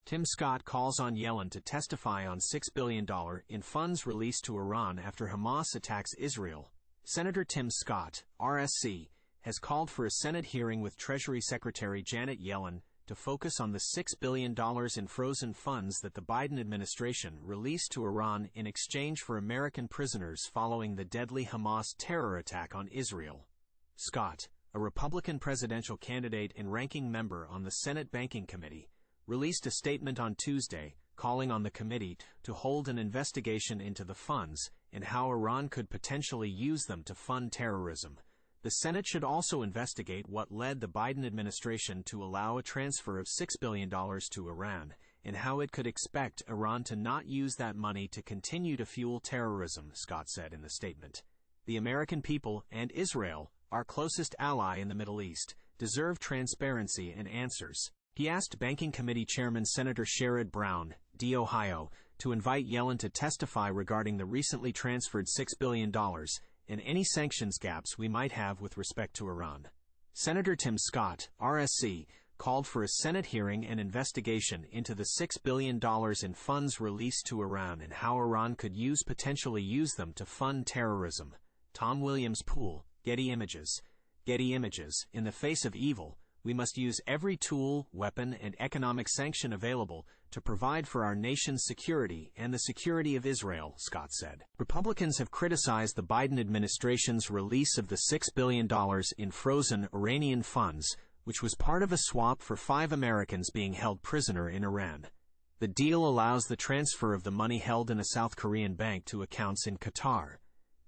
Tim Scott calls on Yellen to testify on $6 billion in funds released to Iran after Hamas attacks Israel. Senator Tim Scott, RSC, has called for a Senate hearing with Treasury Secretary Janet Yellen to focus on the $6 billion in frozen funds that the Biden administration released to Iran in exchange for American prisoners following the deadly Hamas terror attack on Israel. Scott, a Republican presidential candidate and ranking member on the Senate Banking Committee, released a statement on Tuesday calling on the committee to hold an investigation into the funds and how Iran could potentially use them to fund terrorism. The Senate should also investigate what led the Biden administration to allow a transfer of $6 billion to Iran and how it could expect Iran to not use that money to continue to fuel terrorism, Scott said in the statement. The American people and Israel, our closest ally in the Middle East, deserve transparency and answers. He asked Banking Committee Chairman Senator Sherrod Brown, D. Ohio, to invite Yellen to testify regarding the recently transferred $6 billion and any sanctions gaps we might have with respect to Iran. Senator Tim Scott, RSC, called for a Senate hearing and investigation into the $6 billion in funds released to Iran and how Iran could potentially use them to fund terrorism. Tom Williams Poole, Getty Images. Getty Images. In the face of evil, we must use every tool, weapon, and economic sanction available to provide for our nation's security and the security of Israel, Scott said. Republicans have criticized the Biden administration's release of the $6 billion in frozen Iranian funds, which was part of a swap for 5 Americans being held prisoner in Iran. The deal allows the transfer of the money held in a South Korean bank to accounts in Qatar.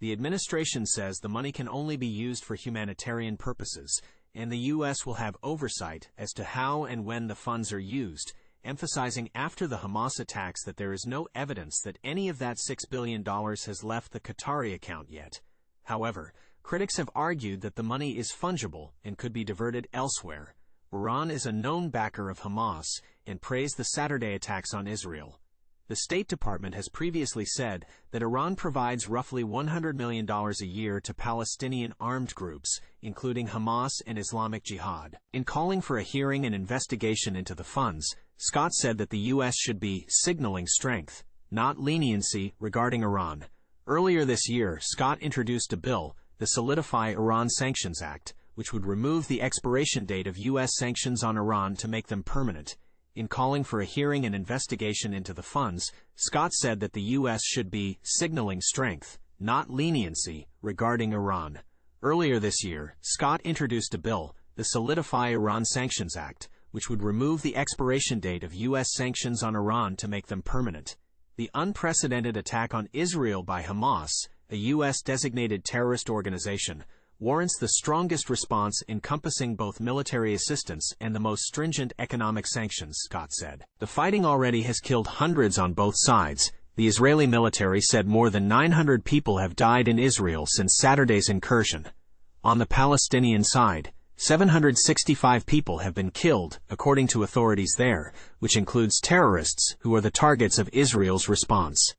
The administration says the money can only be used for humanitarian purposes, and the U.S. will have oversight as to how and when the funds are used, emphasizing after the Hamas attacks that there is no evidence that any of that $6 billion has left the Qatari account yet. However, critics have argued that the money is fungible and could be diverted elsewhere. Iran is a known backer of Hamas and praised the Saturday attacks on Israel. The State Department has previously said that Iran provides roughly $100 million a year to Palestinian armed groups, including Hamas and Islamic Jihad. In calling for a hearing and investigation into the funds, Scott said that the U.S. should be signaling strength, not leniency, regarding Iran. Earlier this year, Scott introduced a bill, the Solidify Iran Sanctions Act, which would remove the expiration date of U.S. sanctions on Iran to make them permanent. In calling for a hearing and investigation into the funds, Scott said that the U.S. should be signaling strength, not leniency, regarding Iran. Earlier this year, Scott introduced a bill, the Solidify Iran Sanctions Act, which would remove the expiration date of U.S. sanctions on Iran to make them permanent. The unprecedented attack on Israel by Hamas, a U.S.-designated terrorist organization, warrants the strongest response encompassing both military assistance and the most stringent economic sanctions, Scott said. The fighting already has killed hundreds on both sides. The Israeli military said more than 900 people have died in Israel since Saturday's incursion. On the Palestinian side, 765 people have been killed, according to authorities there, which includes terrorists who are the targets of Israel's response.